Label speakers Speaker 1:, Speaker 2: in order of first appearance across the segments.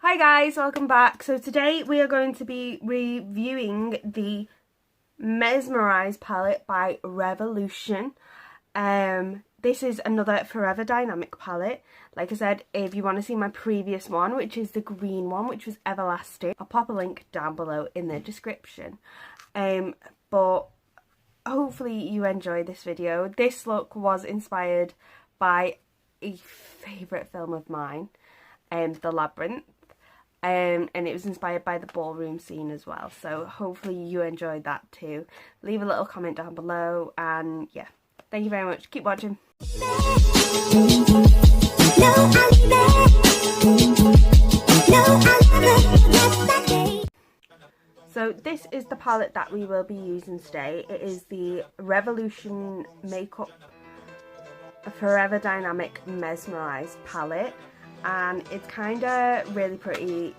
Speaker 1: Hi guys, welcome back. So today we are going to be reviewing the Mesmerized palette by Revolution. This is another Forever Dynamic palette. Like I said, if you want to see my previous one, which is the green one, which was Everlasting, I'll pop a link down below in the description. But hopefully you enjoy this video. This look was inspired by a favourite film of mine, The Labyrinth. And it was inspired by the ballroom scene as well, so hopefully you enjoyed that too. Leave a little comment down below, and yeah, thank you very much. Keep watching. So this is the palette that we will be using today. It is the Revolution Makeup Forever Dynamic Mesmerized palette. And it's kind of really pretty.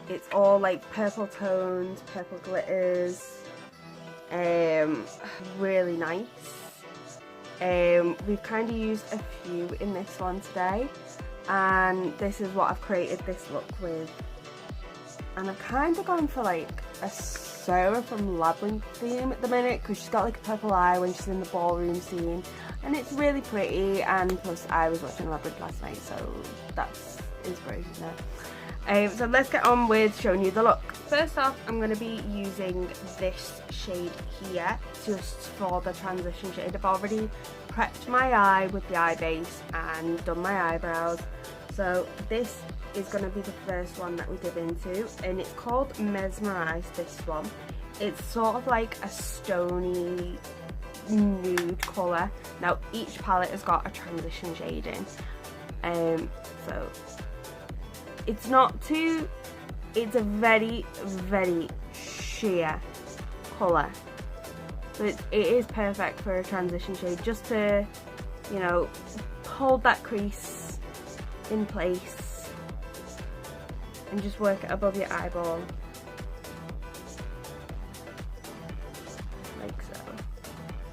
Speaker 1: It's all like purple tones, purple glitters, really nice. We've kind of used a few in this one today, and this is what I've created this look with. And I've kind of gone for like a Sarah from Labyrinth theme at the minute, because she's got like a purple eye when she's in the ballroom scene, and it's really pretty. And plus I was watching Labyrinth last night, so that's inspiration there. So let's get on with showing you the look. First off, I'm going to be using this shade here just for the transition shade. I've already prepped my eye with the eye base and done my eyebrows, so this is going to be the first one that we dip into, and it's called Mesmerized, this one. It's sort of like a stony nude colour. Now each palette has got a transition shade in, so it's not too, it's a very sheer colour, so it is perfect for a transition shade, just to, you know, hold that crease in place and just work it above your eyeball, like so.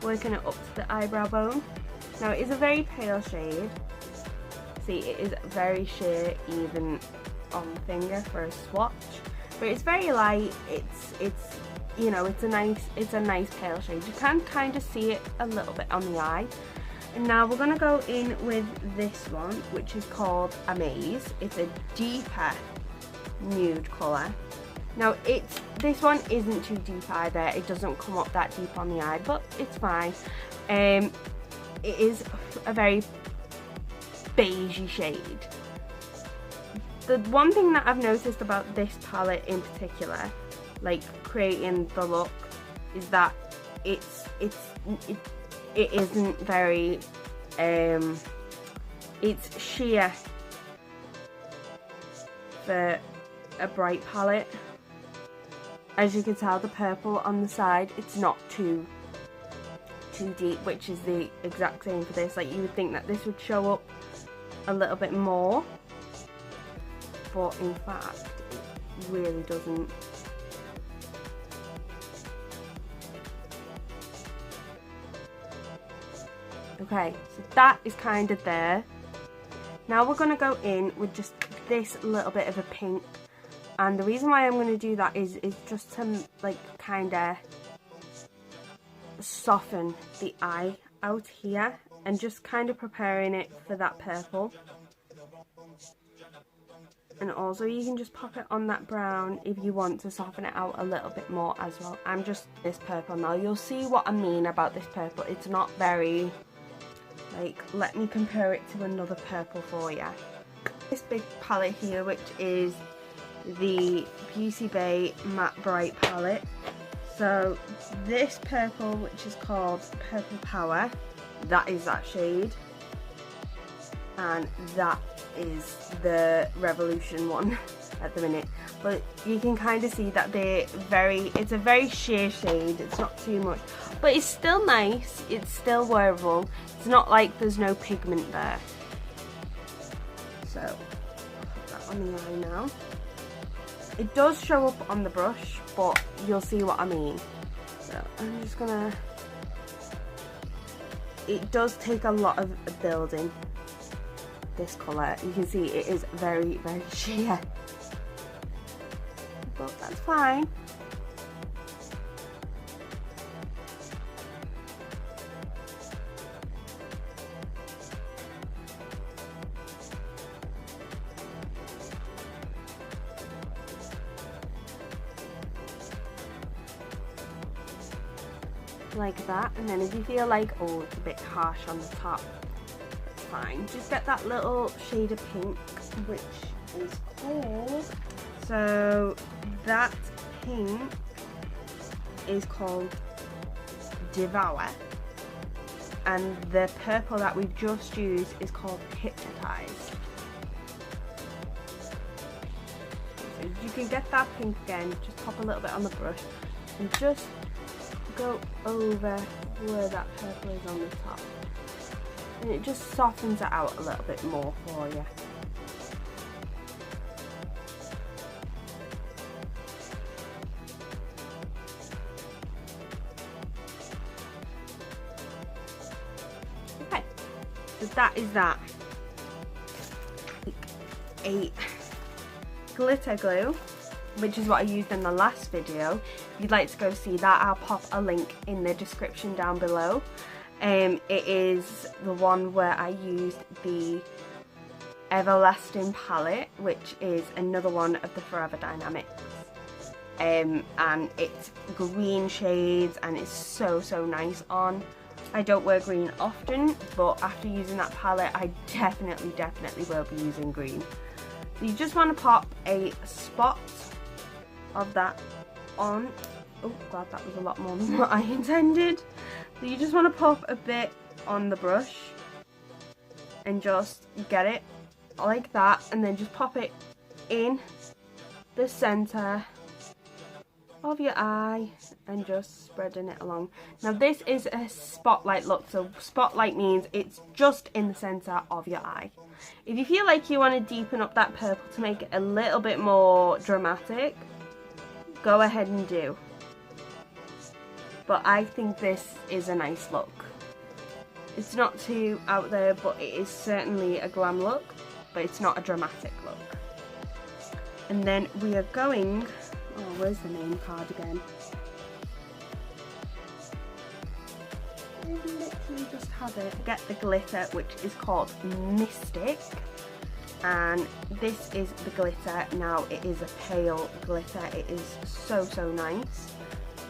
Speaker 1: Working it up to the eyebrow bone. Now it is a very pale shade. See, it is very sheer even on the finger for a swatch, but it's very light. It's you know, it's a nice pale shade. You can kind of see it a little bit on the eye. And now we're gonna go in with this one, which is called Amaze. It's a deeper nude colour. Now this one isn't too deep either. It doesn't come up that deep on the eye, but it's fine. It is a very beigey shade. The one thing that I've noticed about this palette in particular, like creating the look, is that it isn't very it's sheer for a bright palette. As you can tell, the purple on the side, it's not too deep, which is the exact same for this. Like, you would think that this would show up a little bit more, but in fact it really doesn't. Okay, so that is kind of there. Now we're going to go in with just this little bit of a pink, and the reason why I'm going to do that is just to like kind of soften the eye out here, and just kind of preparing it for that purple. And also you can just pop it on that brown if you want to soften it out a little bit more as well. I'm just this purple now. You'll see what I mean about this purple. It's not very, like, let me compare it to another purple for you. This big palette here, which is the Beauty Bay Matte Bright palette. So this purple, which is called Purple Power, that is that shade, and that is the Revolution one at the minute. But you can kind of see that it's a very sheer shade. It's not too much, but it's still nice. It's still wearable. It's not like there's no pigment there. So I'll put that on the eye now. It does show up on the brush, but you'll see what I mean. So I'm just gonna, it does take a lot of building this colour. You can see it is very, very sheer, but that's fine. Like that, and then if you feel like, oh, it's a bit harsh on the top, that's fine. Just get that little shade of pink, which is called, so that pink is called Devour, and the purple that we've just used is called Hypnotize. So you can get that pink again, just pop a little bit on the brush and just go over where that purple is on the top, and it just softens it out a little bit more for you. Okay, so that is that. A glitter glue, which is what I used in the last video. If you'd like to go see that, I'll pop a link in the description down below. It is the one where I used the Everlasting palette, which is another one of the Forever Dynamics. And it's green shades, and it's so nice on. I don't wear green often, but after using that palette, I definitely will be using green. So you just want to pop a spot of that on. Oh god, that was a lot more than what I intended. So you just want to pop a bit on the brush and just get it like that, and then just pop it in the center of your eye and just spreading it along. Now this is a spotlight look, so spotlight means it's just in the center of your eye. If you feel like you want to deepen up that purple to make it a little bit more dramatic, go ahead and do. But I think this is a nice look. It's not too out there, but it is certainly a glam look, but it's not a dramatic look. And then we are going, oh, where's the name card again? I literally just have it. Get the glitter, which is called Mystic. And this is the glitter. Now it is a pale glitter. It is so nice.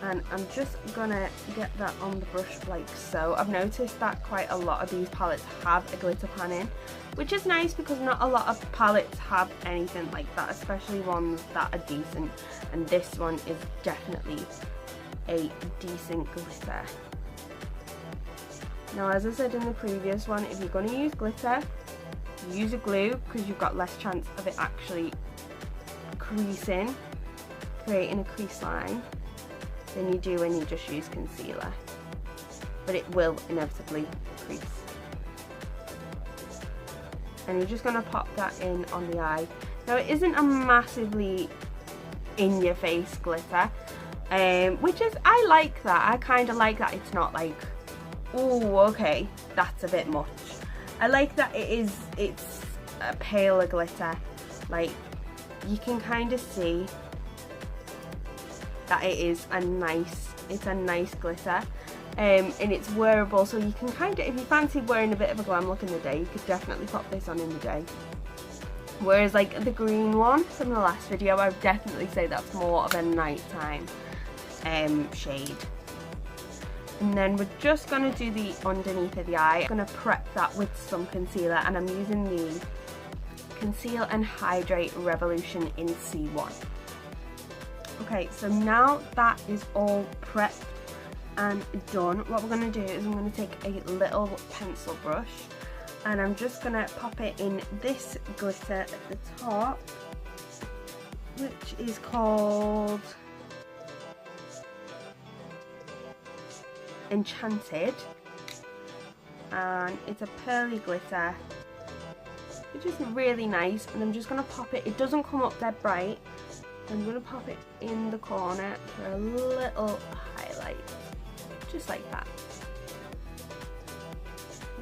Speaker 1: And I'm just gonna get that on the brush like so. I've noticed that quite a lot of these palettes have a glitter pan in, which is nice because not a lot of palettes have anything like that, especially ones that are decent, and this one is definitely a decent glitter. Now, as I said in the previous one, if you're going to use glitter, use a glue because you've got less chance of it actually creasing, creating a crease line, than you do when you just use concealer, but it will inevitably crease. And you're just going to pop that in on the eye. Now it isn't a massively in your face glitter, which is, I like that. I kind of like that. It's not like, oh okay, that's a bit much. I like that it's a paler glitter, like you can kind of see that it's a nice glitter, and it's wearable, so you can kind of, if you fancy wearing a bit of a glam look in the day, you could definitely pop this on in the day. Whereas like the green one from the last video, I would definitely say that's more of a nighttime shade. And then we're just going to do the underneath of the eye. I'm going to prep that with some concealer, and I'm using the Conceal and Hydrate Revolution in C1. Okay, so now that is all prepped and done, what we're going to do is I'm going to take a little pencil brush, and I'm just going to pop it in this glitter at the top, which is called Enchanted, and it's a pearly glitter, which is really nice. And I'm just going to pop it, it doesn't come up that bright, I'm going to pop it in the corner for a little highlight, just like that.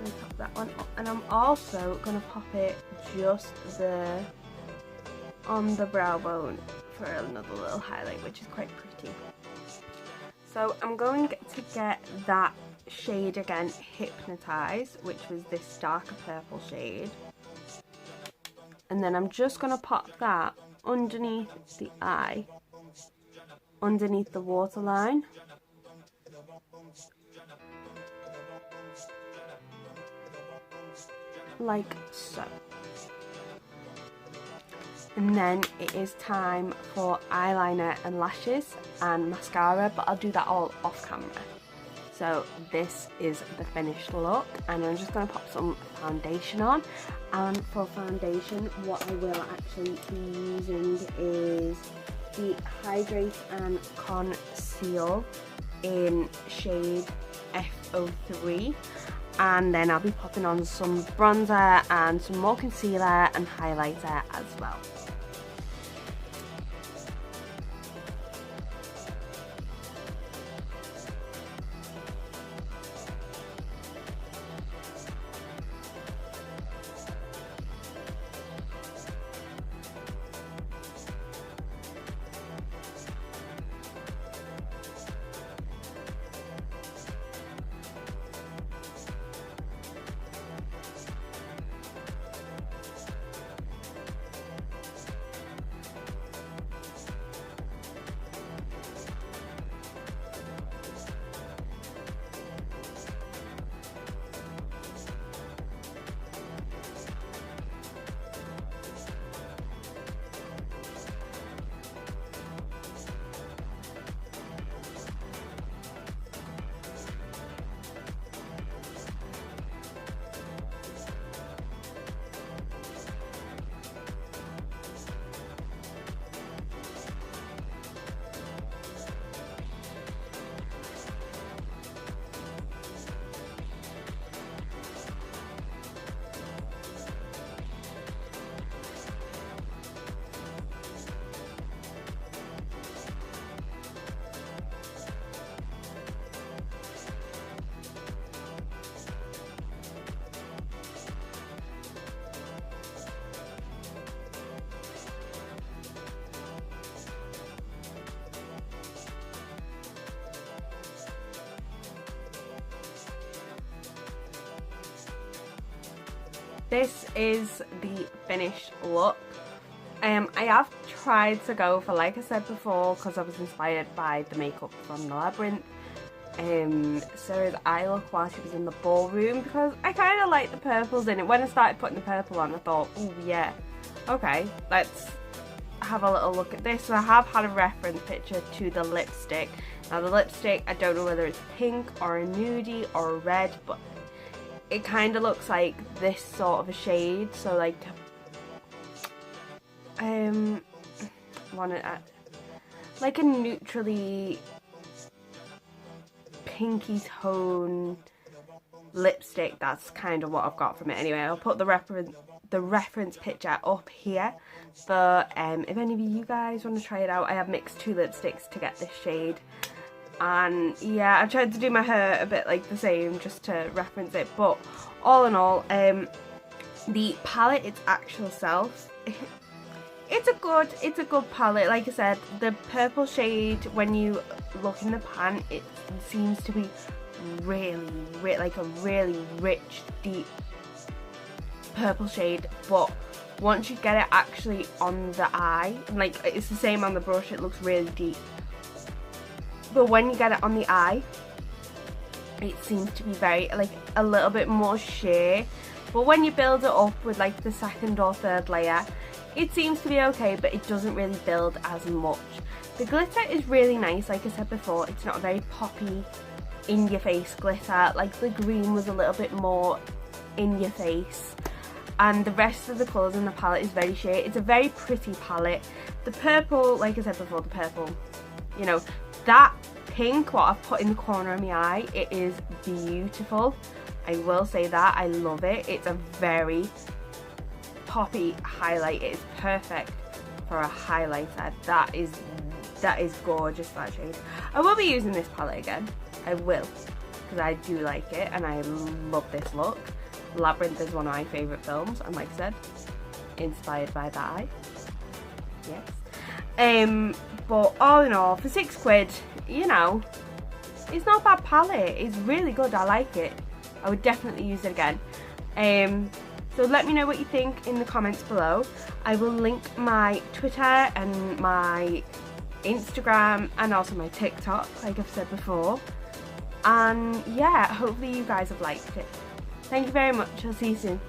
Speaker 1: going to top that one up, and I'm also going to pop it just there on the brow bone for another little highlight, which is quite pretty. So I'm going to get that shade again, Hypnotize, which was this darker purple shade, and then I'm just going to pop that underneath the eye, underneath the waterline. Like so. And then it is time for eyeliner and lashes and mascara, but I'll do that all off camera. So this is the finished look, and I'm just going to pop some foundation on. And for foundation, what I will actually be using is the Hydrate and Conceal in shade F03. And then I'll be popping on some bronzer and some more concealer and highlighter as well. This is the finished look. I have tried to go for, like I said before, because I was inspired by the makeup from the Labyrinth, Sarah's eye look while she was in the ballroom, because I kind of like the purples in it. When I started putting the purple on, I thought, oh yeah, okay, let's have a little look at this. So I have had a reference picture to the lipstick. Now the lipstick, I don't know whether it's pink or a nudie or a red, but it kind of looks like this sort of a shade. So like, like a neutrally pinky tone lipstick. That's kind of what I've got from it. Anyway, I'll put the reference picture up here. But if any of you guys want to try it out, I have mixed two lipsticks to get this shade. And yeah, I tried to do my hair a bit like the same just to reference it, but all in all, the palette, its actual self, it's a good palette. Like I said, the purple shade, when you look in the pan, it seems to be really like a really rich, deep purple shade, but once you get it actually on the eye, like it's the same on the brush, it looks really deep. But when you get it on the eye, it seems to be very, like, a little bit more sheer. But when you build it up with, like, the second or third layer, it seems to be okay, but it doesn't really build as much. The glitter is really nice, like I said before. It's not a very poppy, in-your-face glitter. Like, the green was a little bit more in your face. And the rest of the colours in the palette is very sheer. It's a very pretty palette. The purple, like I said before, the purple, you know, that pink, what I've put in the corner of my eye, it is beautiful. I will say that. I love it. It's a very poppy highlight. It is perfect for a highlighter. That is gorgeous, that shade. I will be using this palette again. I will, because I do like it and I love this look. Labyrinth is one of my favourite films, and like I said, inspired by that eye. Yes. But all in all, for £6, you know, it's not a bad palette. It's really good. I like it. I would definitely use it again. So let me know what you think in the comments below. I will link my Twitter and my Instagram and also my TikTok, like I've said before. And yeah, hopefully you guys have liked it. Thank you very much. I'll see you soon.